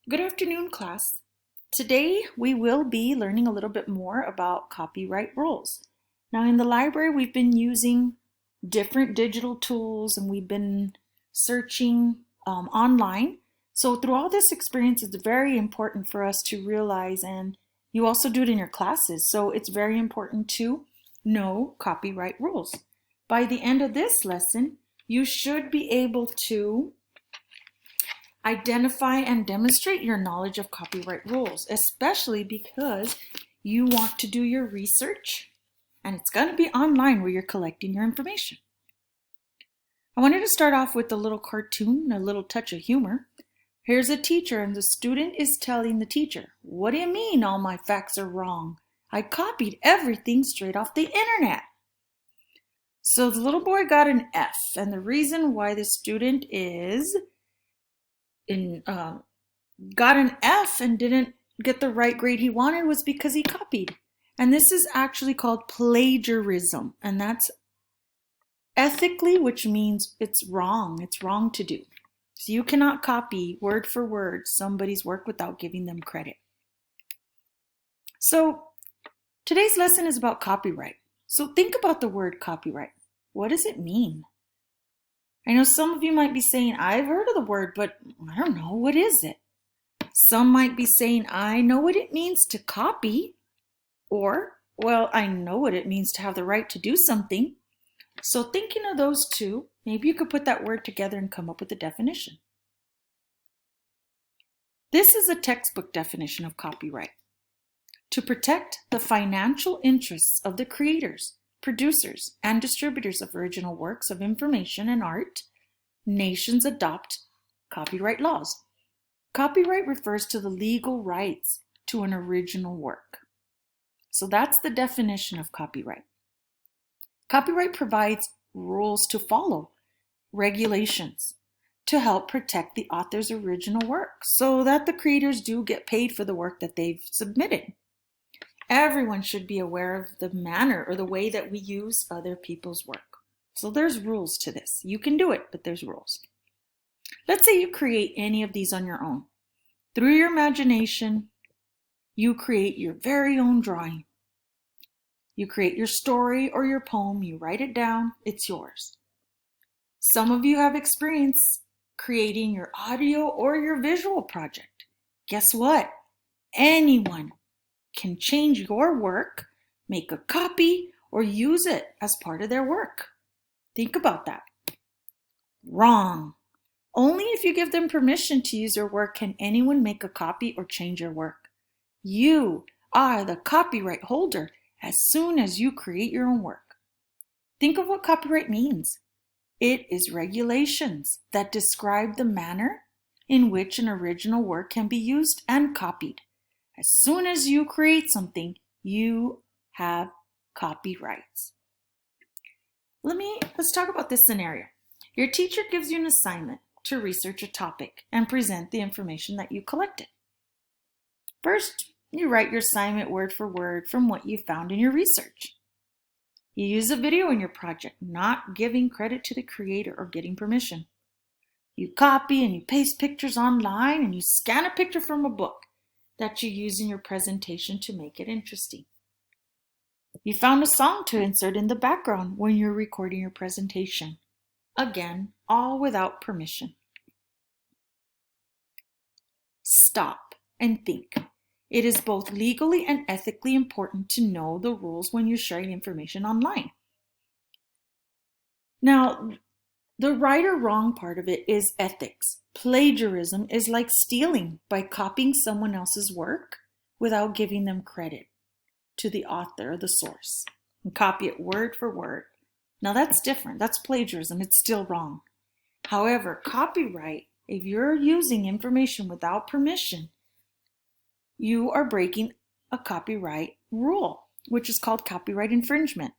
Good afternoon, class. Today we will be learning a little bit more about copyright rules. Now in the library we've been using different digital tools and we've been searching online. So through all this experience, it's very important for us to realize, and you also do it in your classes, so it's very important to know copyright rules. By the end of this lesson, you should be able to identify and demonstrate your knowledge of copyright rules, especially because you want to do your research and it's going to be online where you're collecting your information. I wanted to start off with a little cartoon, a little touch of humor. Here's a teacher and the student is telling the teacher, "What do you mean all my facts are wrong? I copied everything straight off the internet." So the little boy got an F, and the reason why the student got an F and didn't get the right grade he wanted was because he copied. And this is actually called plagiarism, and that's ethically, which means it's wrong. It's wrong to do. So you cannot copy word for word somebody's work without giving them credit. So today's lesson is about copyright. So think about the word copyright. What does it mean? I know some of you might be saying, "I've heard of the word, but I don't know, what is it?" Some might be saying, "I know what it means to copy," or, "Well, I know what it means to have the right to do something." So thinking of those two, maybe you could put that word together and come up with a definition. This is a textbook definition of copyright: to protect the financial interests of the creators, producers, and distributors of original works of information and art. Nations adopt copyright laws. Copyright refers to the legal rights to an original work. So that's the definition of copyright. Copyright provides rules to follow, regulations, to help protect the author's original work so that the creators do get paid for the work that they've submitted. Everyone should be aware of the manner or the way that we use other people's work. So there's rules to this. You can do it, but there's rules. Let's say you create any of these on your own. Through your imagination, you create your very own drawing. You create your story or your poem, you write it down, it's yours. Some of you have experience creating your audio or your visual project. Guess what? Anyone can change your work, make a copy, or use it as part of their work. Think about that. Wrong. Only if you give them permission to use your work can anyone make a copy or change your work. You are the copyright holder as soon as you create your own work. Think of what copyright means. It is regulations that describe the manner in which an original work can be used and copied. As soon as you create something, you have copyrights. Let's talk about this scenario. Your teacher gives you an assignment to research a topic and present the information that you collected. First, you write your assignment word for word from what you found in your research. You use a video in your project, not giving credit to the creator or getting permission. You copy and you paste pictures online and you scan a picture from a book that you use in your presentation to make it interesting. You found a song to insert in the background when you're recording your presentation. Again, all without permission. Stop and think. It is both legally and ethically important to know the rules when you're sharing information online. Now, the right or wrong part of it is ethics. Plagiarism is like stealing by copying someone else's work without giving them credit to the author or the source. And copy it word for word. Now that's different. That's plagiarism. It's still wrong. However, copyright, if you're using information without permission, you are breaking a copyright rule, which is called copyright infringement.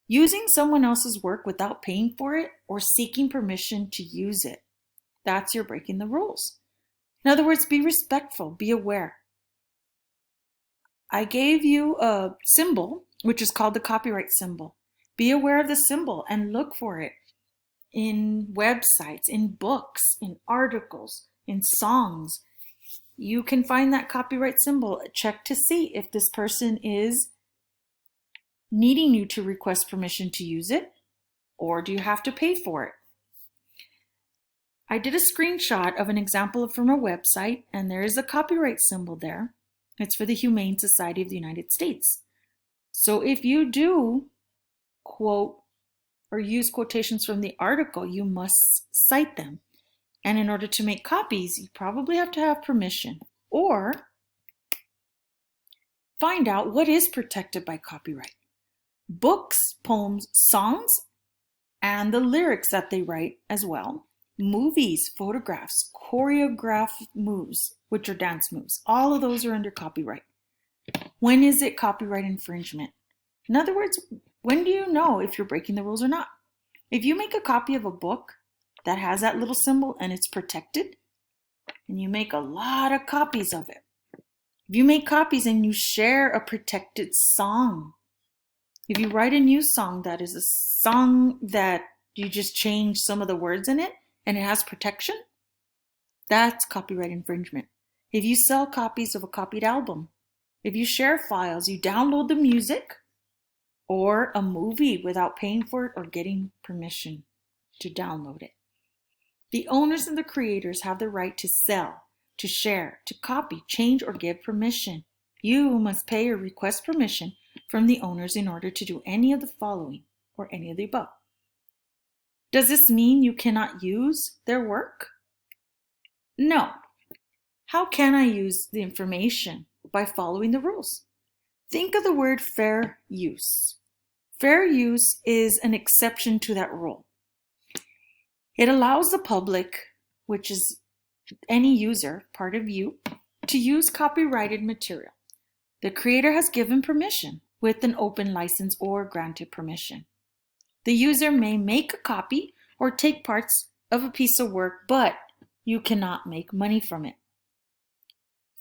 Using someone else's work without paying for it or seeking permission to use it, that's you're breaking the rules. In other words, be respectful, be aware. I gave you a symbol, which is called the copyright symbol. Be aware of the symbol and look for it in websites, in books, in articles, in songs, you can find that copyright symbol. Check to see if this person is needing you to request permission to use it, or do you have to pay for it? I did a screenshot of an example from a website, and there is a copyright symbol there. It's for the Humane Society of the United States. So if you do quote or use quotations from the article, you must cite them. And in order to make copies, you probably have to have permission, or find out what is protected by copyright. Books, poems, songs, and the lyrics that they write as well. Movies, photographs, choreographed moves, which are dance moves. All of those are under copyright. When is it copyright infringement? In other words, when do you know if you're breaking the rules or not? If you make a copy of a book that has that little symbol and it's protected, and you make a lot of copies of it. If you make copies and you share a protected song, if you write a new song that is a song that you just change some of the words in it and it has protection, that's copyright infringement. If you sell copies of a copied album, if you share files, you download the music or a movie without paying for it or getting permission to download it. The owners and the creators have the right to sell, to share, to copy, change, or give permission. You must pay or request permission from the owners in order to do any of the following or any of the above. Does this mean you cannot use their work? No. How can I use the information? By following the rules. Think of the word fair use. Fair use is an exception to that rule. It allows the public, which is any user, part of you, to use copyrighted material. The creator has given permission with an open license or granted permission. The user may make a copy or take parts of a piece of work, but you cannot make money from it.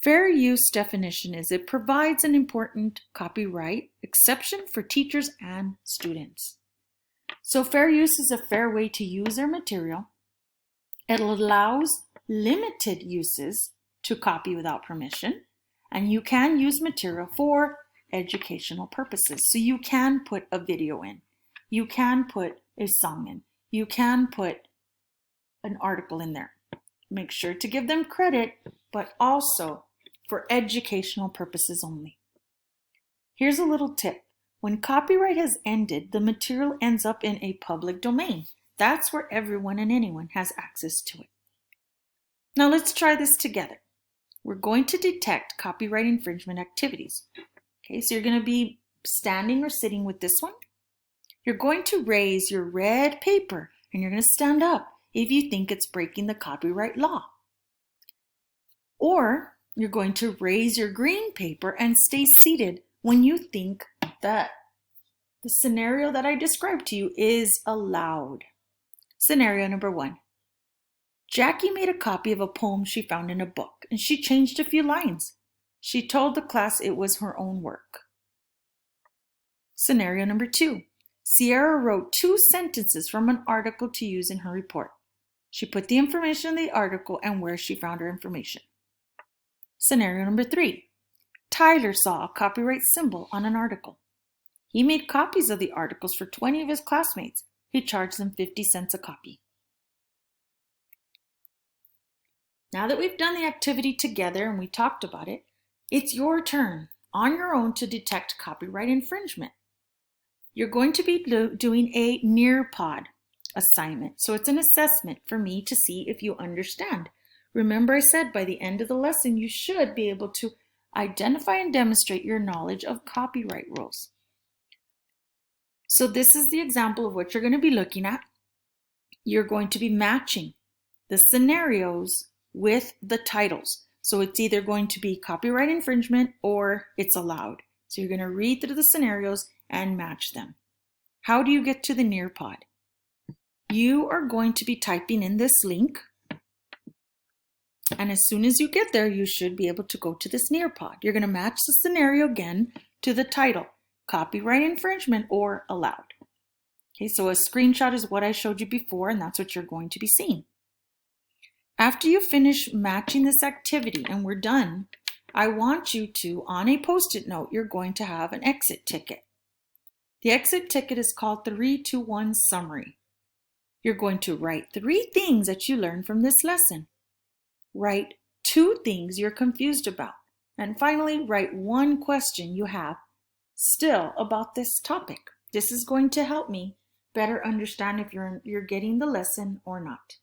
Fair use definition is it provides an important copyright exception for teachers and students. So fair use is a fair way to use their material. It allows limited uses to copy without permission, and you can use material for educational purposes. So you can put a video in, you can put a song in, you can put an article in there. Make sure to give them credit, but also for educational purposes only. Here's a little tip. When copyright has ended, the material ends up in a public domain. That's where everyone and anyone has access to it. Now let's try this together. We're going to detect copyright infringement activities. Okay, so you're going to be standing or sitting with this one. You're going to raise your red paper and you're going to stand up if you think it's breaking the copyright law. Or you're going to raise your green paper and stay seated when you think that the scenario that I described to you is allowed. Scenario number 1. Jackie made a copy of a poem she found in a book and she changed a few lines. She told the class it was her own work. Scenario number 2. Sierra wrote 2 sentences from an article to use in her report. She put the information in the article and where she found her information. Scenario number 3. Tyler saw a copyright symbol on an article. He made copies of the articles for 20 of his classmates. He charged them 50 cents a copy. Now that we've done the activity together and we talked about it, it's your turn on your own to detect copyright infringement. You're going to be doing a Nearpod assignment. So it's an assessment for me to see if you understand. Remember I said by the end of the lesson, you should be able to identify and demonstrate your knowledge of copyright rules. So this is the example of what you're going to be looking at. You're going to be matching the scenarios with the titles. So it's either going to be copyright infringement or it's allowed. So you're going to read through the scenarios and match them. How do you get to the Nearpod? You are going to be typing in this link. And as soon as you get there, you should be able to go to this Nearpod. You're going to match the scenario again to the title, copyright infringement or allowed. Okay, so a screenshot is what I showed you before, and that's what you're going to be seeing. After you finish matching this activity and we're done, I want you to, on a Post-it note, you're going to have an exit ticket. The exit ticket is called 3-2-1 Summary. You're going to write 3 things that you learned from this lesson. Write 2 things you're confused about. And finally, write 1 question you have still about this topic. This is going to help me better understand if you're getting the lesson or not.